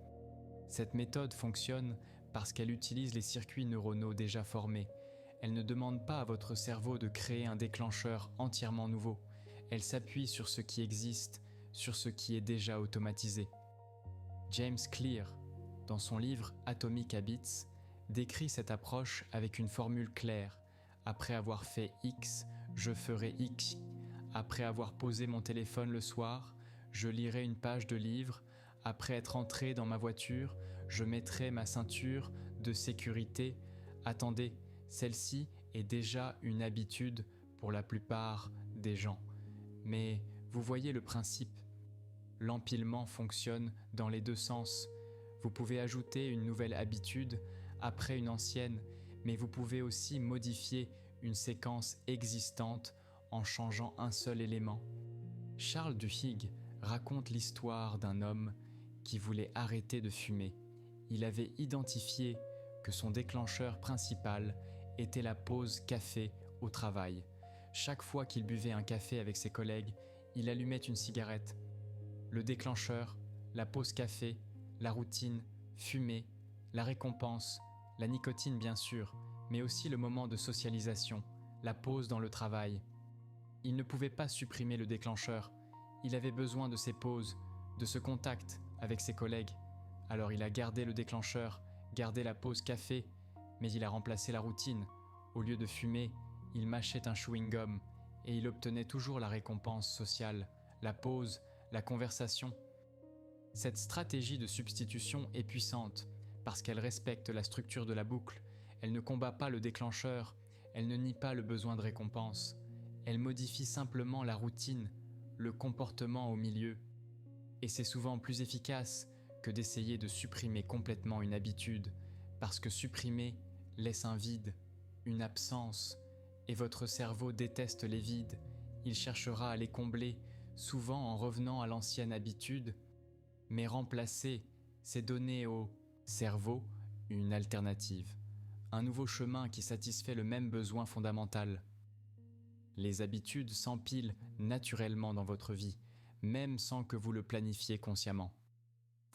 Cette méthode fonctionne parce qu'elle utilise les circuits neuronaux déjà formés. Elle ne demande pas à votre cerveau de créer un déclencheur entièrement nouveau. Elle s'appuie sur ce qui existe, sur ce qui est déjà automatisé. James Clear, dans son livre Atomic Habits, décrit cette approche avec une formule claire. Après avoir fait X, je ferai X. Après avoir posé mon téléphone le soir, je lirai une page de livre. Après être entré dans ma voiture, je mettrai ma ceinture de sécurité. Attendez, celle-ci est déjà une habitude pour la plupart des gens. Mais vous voyez le principe. L'empilement fonctionne dans les deux sens. Vous pouvez ajouter une nouvelle habitude après une ancienne, mais vous pouvez aussi modifier une séquence existante en changeant un seul élément. Charles Duhigg raconte l'histoire d'un homme qui voulait arrêter de fumer. Il avait identifié que son déclencheur principal était la pause café au travail. Chaque fois qu'il buvait un café avec ses collègues, il allumait une cigarette. Le déclencheur, la pause café, la routine, fumer, la récompense, la nicotine bien sûr, mais aussi le moment de socialisation, la pause dans le travail. Il ne pouvait pas supprimer le déclencheur. Il avait besoin de ces pauses, de ce contact avec ses collègues. Alors il a gardé le déclencheur, gardé la pause café, mais il a remplacé la routine. Au lieu de fumer, il mâchait un chewing-gum et il obtenait toujours la récompense sociale, la pause, la conversation. Cette stratégie de substitution est puissante parce qu'elle respecte la structure de la boucle. Elle ne combat pas le déclencheur, elle ne nie pas le besoin de récompense. Elle modifie simplement la routine, le comportement au milieu. Et c'est souvent plus efficace que d'essayer de supprimer complètement une habitude, parce que supprimer laisse un vide, une absence, et votre cerveau déteste les vides, il cherchera à les combler, souvent en revenant à l'ancienne habitude, mais remplacer, c'est donner au cerveau une alternative, un nouveau chemin qui satisfait le même besoin fondamental. Les habitudes s'empilent naturellement dans votre vie, même sans que vous le planifiez consciemment.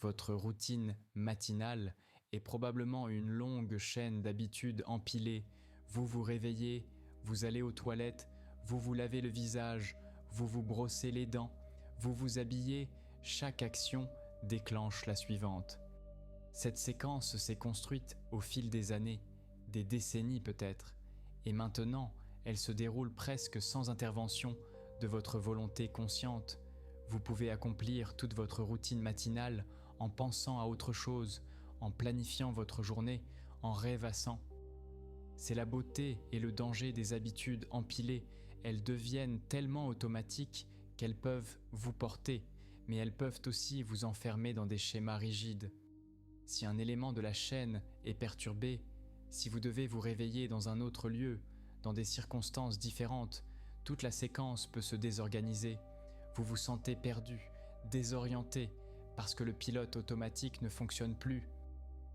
Votre routine matinale est probablement une longue chaîne d'habitudes empilées. Vous vous réveillez, vous allez aux toilettes, vous vous lavez le visage, vous vous brossez les dents, vous vous habillez, chaque action déclenche la suivante. Cette séquence s'est construite au fil des années, des décennies peut-être, et maintenant elle se déroule presque sans intervention de votre volonté consciente. Vous pouvez accomplir toute votre routine matinale en pensant à autre chose, en planifiant votre journée, en rêvassant. C'est la beauté et le danger des habitudes empilées. Elles deviennent tellement automatiques qu'elles peuvent vous porter, mais elles peuvent aussi vous enfermer dans des schémas rigides. Si un élément de la chaîne est perturbé, si vous devez vous réveiller dans un autre lieu, dans des circonstances différentes, toute la séquence peut se désorganiser. Vous vous sentez perdu, désorienté, parce que le pilote automatique ne fonctionne plus.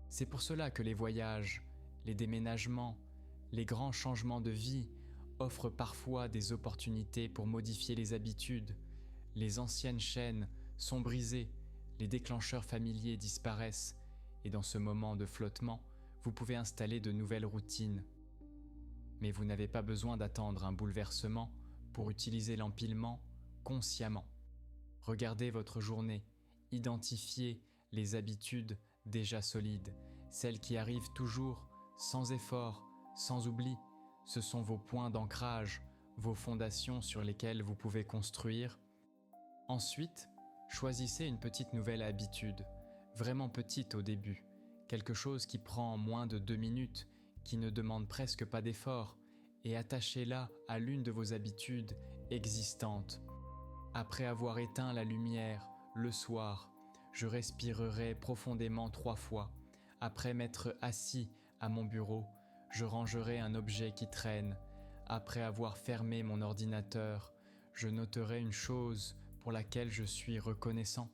C'est pour cela que les voyages, les déménagements, les grands changements de vie offrent parfois des opportunités pour modifier les habitudes. Les anciennes chaînes sont brisées, les déclencheurs familiers disparaissent, et dans ce moment de flottement, vous pouvez installer de nouvelles routines. Mais vous n'avez pas besoin d'attendre un bouleversement pour utiliser l'empilement consciemment. Regardez votre journée, identifiez les habitudes déjà solides, celles qui arrivent toujours, sans effort, sans oubli. Ce sont vos points d'ancrage, vos fondations sur lesquelles vous pouvez construire. Ensuite, choisissez une petite nouvelle habitude, vraiment petite au début, quelque chose qui prend moins de 2 minutes, qui ne demande presque pas d'effort, et attachez-la à l'une de vos habitudes existantes. Après avoir éteint la lumière, le soir, je respirerai profondément 3 fois. Après m'être assis à mon bureau, je rangerai un objet qui traîne. Après avoir fermé mon ordinateur, je noterai une chose pour laquelle je suis reconnaissant.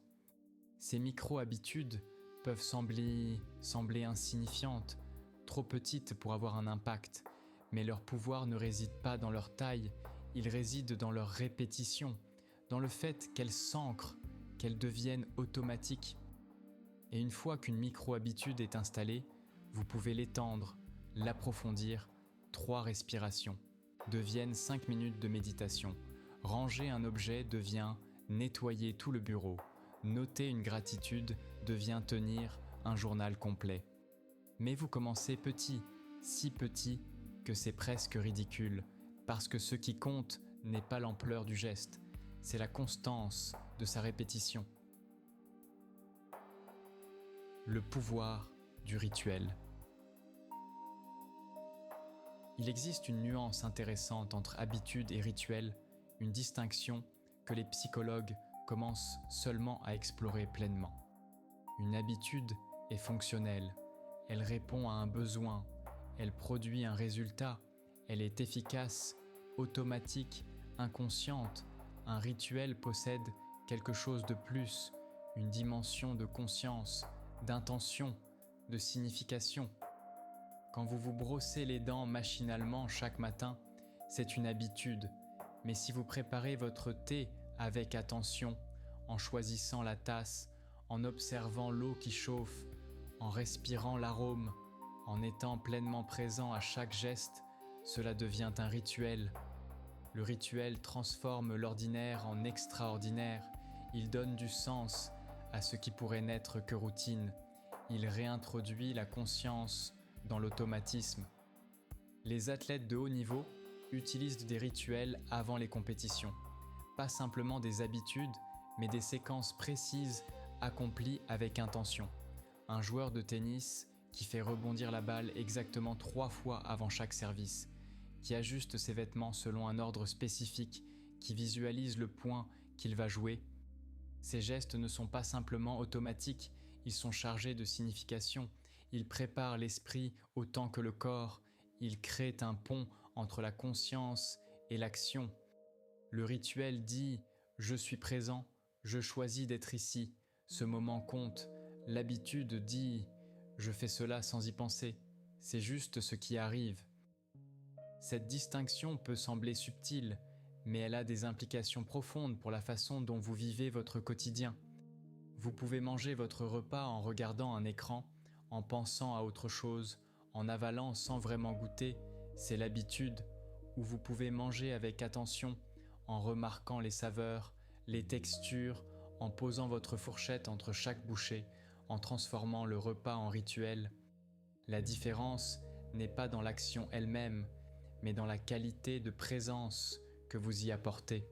Ces micro-habitudes peuvent sembler insignifiantes, trop petites pour avoir un impact, mais leur pouvoir ne réside pas dans leur taille, il réside dans leur répétition, dans le fait qu'elles s'ancrent, qu'elles deviennent automatiques. Et une fois qu'une micro-habitude est installée, vous pouvez l'étendre, l'approfondir. 3 respirations deviennent 5 minutes de méditation. Ranger un objet devient nettoyer tout le bureau. Noter une gratitude devient tenir un journal complet. Mais vous commencez petit, si petit que c'est presque ridicule, parce que ce qui compte n'est pas l'ampleur du geste, c'est la constance de sa répétition. Le pouvoir du rituel. Il existe une nuance intéressante entre habitude et rituel, une distinction que les psychologues commencent seulement à explorer pleinement. Une habitude est fonctionnelle, elle répond à un besoin, elle produit un résultat, elle est efficace, automatique, inconsciente. Un rituel possède quelque chose de plus, une dimension de conscience, d'intention, de signification. Quand vous vous brossez les dents machinalement chaque matin, c'est une habitude. Mais si vous préparez votre thé avec attention, en choisissant la tasse, en observant l'eau qui chauffe, en respirant l'arôme, en étant pleinement présent à chaque geste, cela devient un rituel. Le rituel transforme l'ordinaire en extraordinaire. Il donne du sens à ce qui pourrait n'être que routine. Il réintroduit la conscience dans l'automatisme. Les athlètes de haut niveau utilisent des rituels avant les compétitions. Pas simplement des habitudes, mais des séquences précises accomplies avec intention. Un joueur de tennis qui fait rebondir la balle exactement 3 fois avant chaque service, qui ajuste ses vêtements selon un ordre spécifique, qui visualise le point qu'il va jouer. Ces gestes ne sont pas simplement automatiques, ils sont chargés de signification. il prépare l'esprit autant que le corps, il crée un pont entre la conscience et l'action. Le rituel dit « je suis présent, je choisis d'être ici, ce moment compte ». L'habitude dit « je fais cela sans y penser, c'est juste ce qui arrive ». Cette distinction peut sembler subtile, mais elle a des implications profondes pour la façon dont vous vivez votre quotidien. Vous pouvez manger votre repas en regardant un écran, en pensant à autre chose, en avalant sans vraiment goûter, c'est l'habitude, ou vous pouvez manger avec attention, en remarquant les saveurs, les textures, en posant votre fourchette entre chaque bouchée, en transformant le repas en rituel. La différence n'est pas dans l'action elle-même, mais dans la qualité de présence que vous y apportez.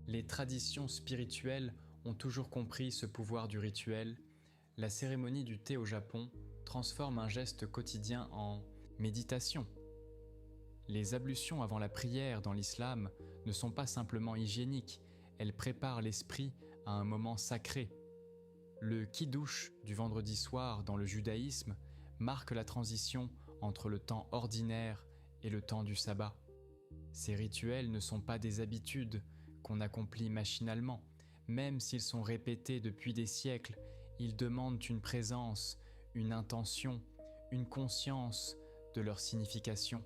Les traditions spirituelles ont toujours compris ce pouvoir du rituel. La cérémonie du thé au Japon transforme un geste quotidien en méditation. Les ablutions avant la prière dans l'islam ne sont pas simplement hygiéniques, elles préparent l'esprit à un moment sacré. Le kiddush du vendredi soir dans le judaïsme marque la transition entre le temps ordinaire et le temps du sabbat. Ces rituels ne sont pas des habitudes qu'on accomplit machinalement. Même s'ils sont répétés depuis des siècles, ils demandent une présence, une intention, une conscience de leur signification.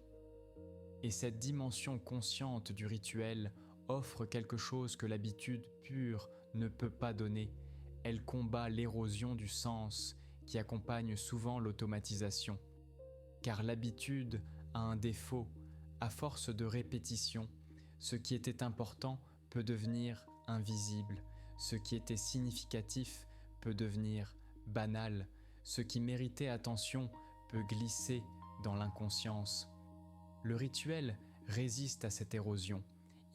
Et cette dimension consciente du rituel offre quelque chose que l'habitude pure ne peut pas donner. Elle combat l'érosion du sens qui accompagne souvent l'automatisation. Car l'habitude a un défaut, à force de répétition, ce qui était important peut devenir invisible, ce qui était significatif peut devenir banal, ce qui méritait attention peut glisser dans l'inconscience. Le rituel résiste à cette érosion,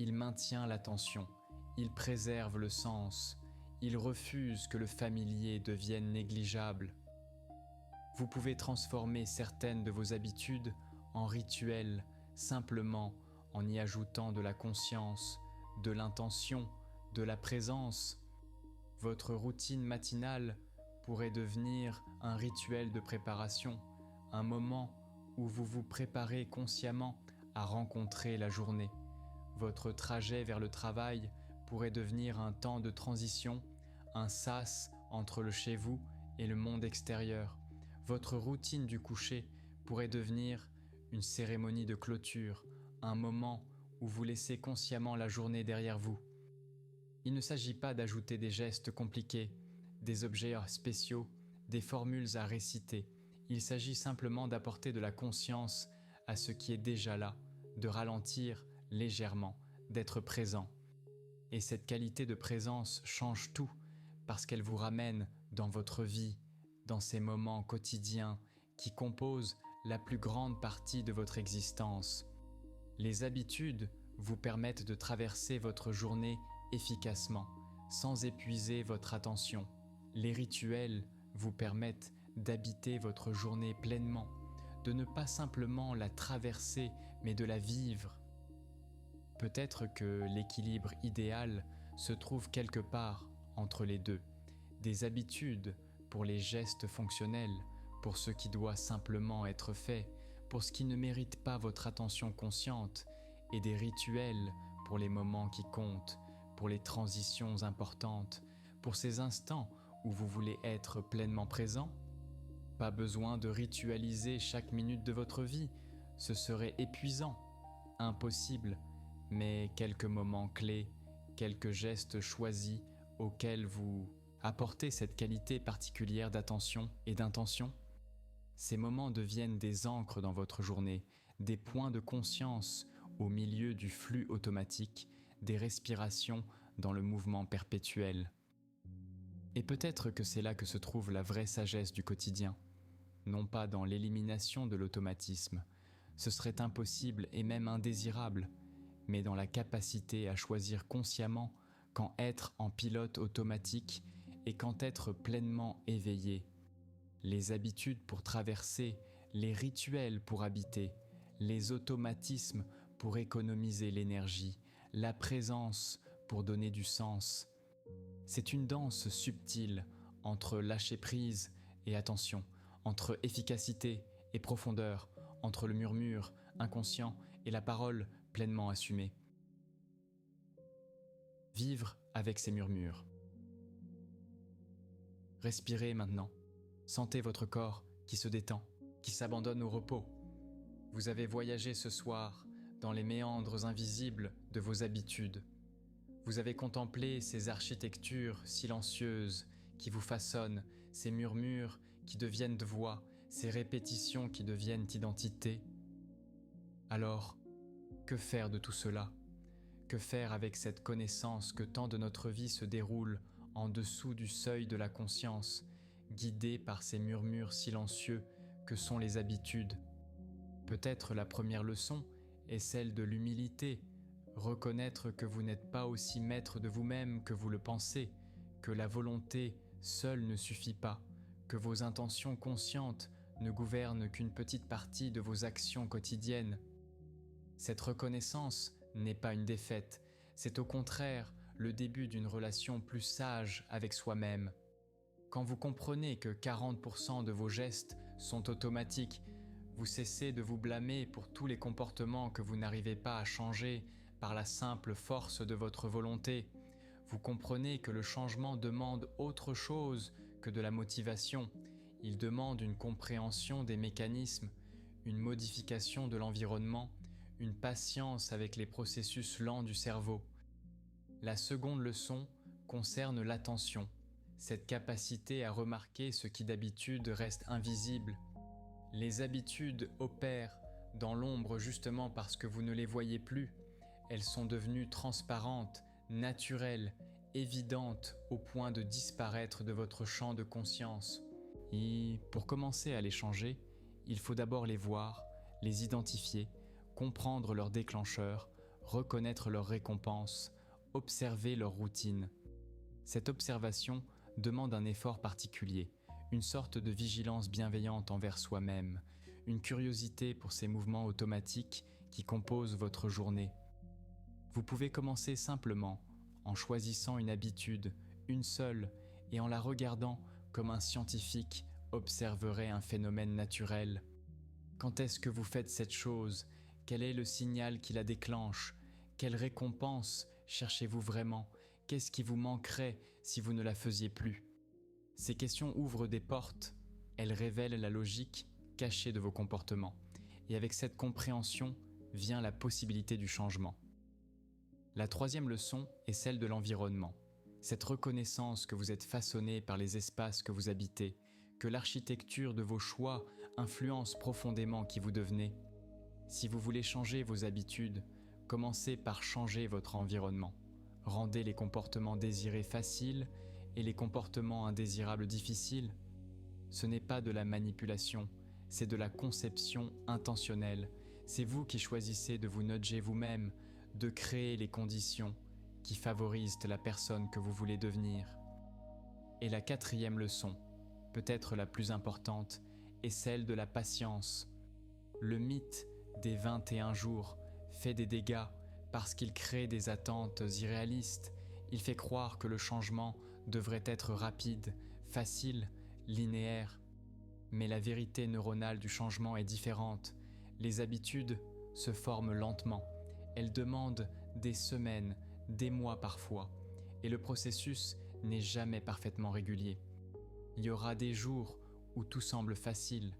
il maintient l'attention, il préserve le sens, il refuse que le familier devienne négligeable. Vous pouvez transformer certaines de vos habitudes en rituels, simplement en y ajoutant de la conscience, de l'intention, de la présence. Votre routine matinale pourrait devenir un rituel de préparation, un moment où vous vous préparez consciemment à rencontrer la journée. Votre trajet vers le travail pourrait devenir un temps de transition, un sas entre le chez vous et le monde extérieur. Votre routine du coucher pourrait devenir une cérémonie de clôture, un moment où vous laissez consciemment la journée derrière vous. Il ne s'agit pas d'ajouter des gestes compliqués, des objets spéciaux, des formules à réciter. Il s'agit simplement d'apporter de la conscience à ce qui est déjà là, de ralentir légèrement, d'être présent. Et cette qualité de présence change tout, parce qu'elle vous ramène dans votre vie, dans ces moments quotidiens qui composent la plus grande partie de votre existence. Les habitudes vous permettent de traverser votre journée efficacement, sans épuiser votre attention. Les rituels vous permettent d'habiter votre journée pleinement, de ne pas simplement la traverser, mais de la vivre. Peut-être que l'équilibre idéal se trouve quelque part entre les deux. Des habitudes pour les gestes fonctionnels, pour ce qui doit simplement être fait, pour ce qui ne mérite pas votre attention consciente, et des rituels pour les moments qui comptent, pour les transitions importantes, pour ces instants où vous voulez être pleinement présent. Pas besoin de ritualiser chaque minute de votre vie, ce serait épuisant, impossible, mais quelques moments clés, quelques gestes choisis auxquels vous apportez cette qualité particulière d'attention et d'intention. Ces moments deviennent des ancres dans votre journée, des points de conscience au milieu du flux automatique, des respirations dans le mouvement perpétuel. Et peut-être que c'est là que se trouve la vraie sagesse du quotidien, non pas dans l'élimination de l'automatisme, ce serait impossible et même indésirable, mais dans la capacité à choisir consciemment quand être en pilote automatique et quand être pleinement éveillé. Les habitudes pour traverser, les rituels pour habiter, les automatismes pour économiser l'énergie, la présence pour donner du sens. C'est une danse subtile entre lâcher prise et attention, entre efficacité et profondeur, entre le murmure inconscient et la parole pleinement assumée. Vivre avec ces murmures. Respirez maintenant. Sentez votre corps qui se détend, qui s'abandonne au repos. Vous avez voyagé ce soir dans les méandres invisibles de vos habitudes. Vous avez contemplé ces architectures silencieuses qui vous façonnent, ces murmures qui deviennent voix, ces répétitions qui deviennent identité. Alors, que faire de tout cela ? Que faire avec cette connaissance que tant de notre vie se déroule en dessous du seuil de la conscience, guidée par ces murmures silencieux que sont les habitudes ? Peut-être la première leçon est celle de l'humilité, reconnaître que vous n'êtes pas aussi maître de vous-même que vous le pensez, que la volonté seule ne suffit pas, que vos intentions conscientes ne gouvernent qu'une petite partie de vos actions quotidiennes. Cette reconnaissance n'est pas une défaite, c'est au contraire le début d'une relation plus sage avec soi-même. Quand vous comprenez que 40% de vos gestes sont automatiques, vous cessez de vous blâmer pour tous les comportements que vous n'arrivez pas à changer par la simple force de votre volonté. Vous comprenez que le changement demande autre chose que de la motivation. Il demande une compréhension des mécanismes, une modification de l'environnement, une patience avec les processus lents du cerveau. La seconde leçon concerne l'attention, cette capacité à remarquer ce qui d'habitude reste invisible. Les habitudes opèrent dans l'ombre justement parce que vous ne les voyez plus. Elles sont devenues transparentes, naturelles, évidentes au point de disparaître de votre champ de conscience. Et pour commencer à les changer, il faut d'abord les voir, les identifier, comprendre leurs déclencheurs, reconnaître leurs récompenses, observer leur routine. Cette observation demande un effort particulier, une sorte de vigilance bienveillante envers soi-même, une curiosité pour ces mouvements automatiques qui composent votre journée. Vous pouvez commencer simplement en choisissant une habitude, une seule, et en la regardant comme un scientifique observerait un phénomène naturel. Quand est-ce que vous faites cette chose ? Quel est le signal qui la déclenche ? Quelle récompense cherchez-vous vraiment ? Qu'est-ce qui vous manquerait si vous ne la faisiez plus ? Ces questions ouvrent des portes, elles révèlent la logique cachée de vos comportements. Et avec cette compréhension vient la possibilité du changement. La troisième leçon est celle de l'environnement. Cette reconnaissance que vous êtes façonné par les espaces que vous habitez, que l'architecture de vos choix influence profondément qui vous devenez. Si vous voulez changer vos habitudes, commencez par changer votre environnement. Rendez les comportements désirés faciles et les comportements indésirables difficiles. Ce n'est pas de la manipulation, c'est de la conception intentionnelle. C'est vous qui choisissez de vous nudger vous-même, de créer les conditions qui favorisent la personne que vous voulez devenir. Et la quatrième leçon, peut-être la plus importante, est celle de la patience. Le mythe des 21 jours fait des dégâts parce qu'il crée des attentes irréalistes. Il fait croire que le changement devrait être rapide, facile, linéaire. Mais la vérité neuronale du changement est différente. Les habitudes se forment lentement. Elles demandent des semaines, des mois parfois, et le processus n'est jamais parfaitement régulier. Il y aura des jours où tout semble facile,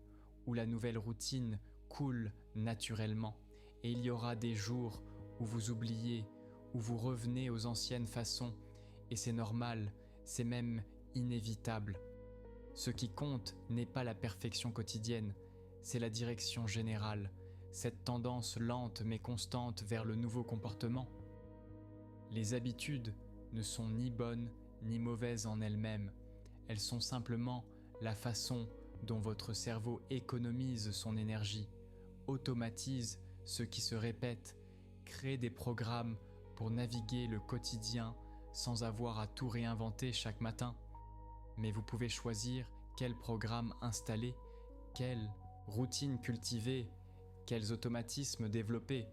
où la nouvelle routine coule naturellement, et il y aura des jours où vous oubliez, où vous revenez aux anciennes façons, et c'est normal, c'est même inévitable. Ce qui compte n'est pas la perfection quotidienne, c'est la direction générale, cette tendance lente mais constante vers le nouveau comportement. Les habitudes ne sont ni bonnes ni mauvaises en elles-mêmes, elles sont simplement la façon dont votre cerveau économise son énergie, automatise ce qui se répète, crée des programmes pour naviguer le quotidien sans avoir à tout réinventer chaque matin. Mais vous pouvez choisir quel programme installer, quelle routine cultiver, quels automatismes développer,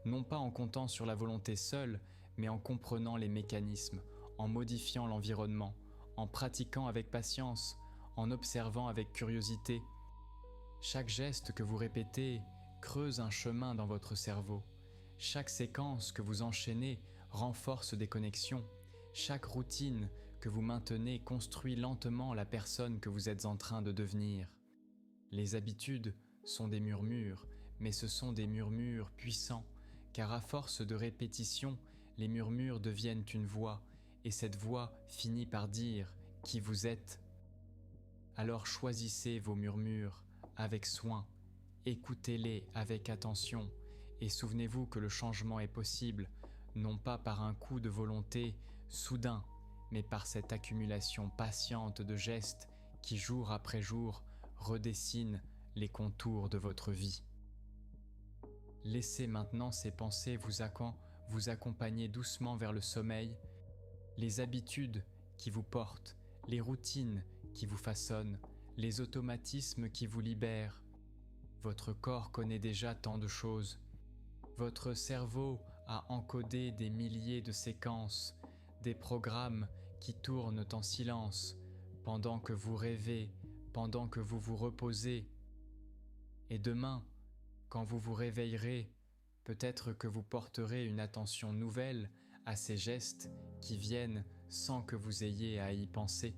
non pas en comptant sur la volonté seule, mais en comprenant les mécanismes, en modifiant l'environnement, en pratiquant avec patience, en observant avec curiosité, Chaque geste que vous répétez creuse un chemin dans votre cerveau. Chaque séquence que vous enchaînez renforce des connexions. Chaque routine que vous maintenez construit lentement la personne que vous êtes en train de devenir. Les habitudes sont des murmures, mais ce sont des murmures puissants, car à force de répétition, les murmures deviennent une voix, et cette voix finit par dire qui vous êtes. Alors choisissez vos murmures avec soin, écoutez-les avec attention, et souvenez-vous que le changement est possible, non pas par un coup de volonté soudain, mais par cette accumulation patiente de gestes qui, jour après jour, redessinent les contours de votre vie. Laissez maintenant ces pensées vous accompagner doucement vers le sommeil, les habitudes qui vous portent, les routines qui vous façonnent, les automatismes qui vous libèrent. Votre corps connaît déjà tant de choses. Votre cerveau a encodé des milliers de séquences, des programmes qui tournent en silence pendant que vous rêvez, pendant que vous vous reposez. Et demain, quand vous vous réveillerez, peut-être que vous porterez une attention nouvelle à ces gestes qui viennent sans que vous ayez à y penser.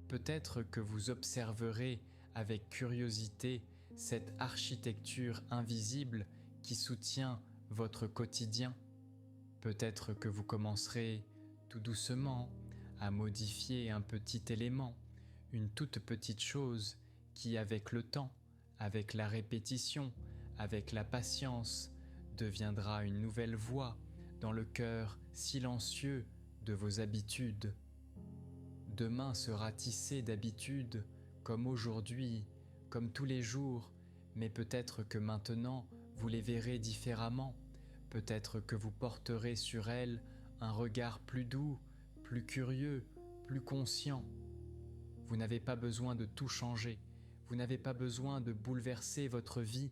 Peut-être que vous observerez avec curiosité cette architecture invisible qui soutient votre quotidien. Peut-être que vous commencerez tout doucement à modifier un petit élément, une toute petite chose qui, avec le temps, avec la répétition, avec la patience, deviendra une nouvelle voix dans le cœur silencieux de vos habitudes. Demain sera tissé d'habitudes comme aujourd'hui, comme tous les jours, mais peut-être que maintenant vous les verrez différemment, peut-être que vous porterez sur elles un regard plus doux, plus curieux, plus conscient. Vous n'avez pas besoin de tout changer, vous n'avez pas besoin de bouleverser votre vie,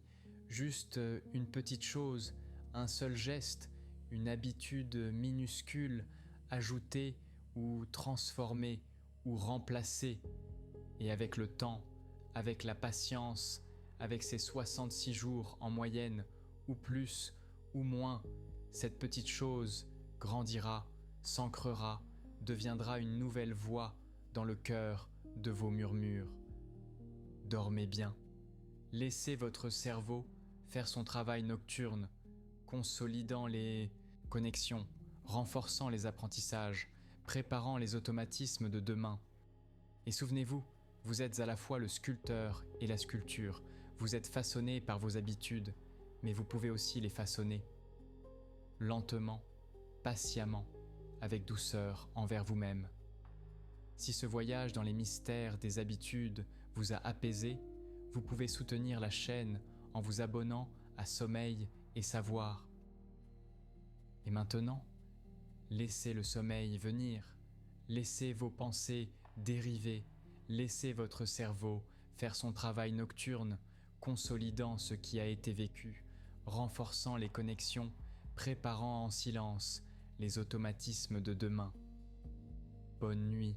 juste une petite chose, un seul geste, une habitude minuscule, ajoutée ou transformée ou remplacée. Et avec le temps, avec la patience, avec ces 66 jours en moyenne, ou plus, ou moins, cette petite chose grandira, s'ancrera, deviendra une nouvelle voix dans le cœur de vos murmures. Dormez bien. Laissez votre cerveau faire son travail nocturne, consolidant les connexions, renforçant les apprentissages, préparant les automatismes de demain. Et souvenez-vous, vous êtes à la fois le sculpteur et la sculpture. Vous êtes façonné par vos habitudes, mais vous pouvez aussi les façonner. Lentement, patiemment, avec douceur envers vous-même. Si ce voyage dans les mystères des habitudes vous a apaisé, vous pouvez soutenir la chaîne en vous abonnant à Sommeil et Savoir. Et maintenant, laissez le sommeil venir, laissez vos pensées dériver, laissez votre cerveau faire son travail nocturne, consolidant ce qui a été vécu, renforçant les connexions, préparant en silence les automatismes de demain. Bonne nuit.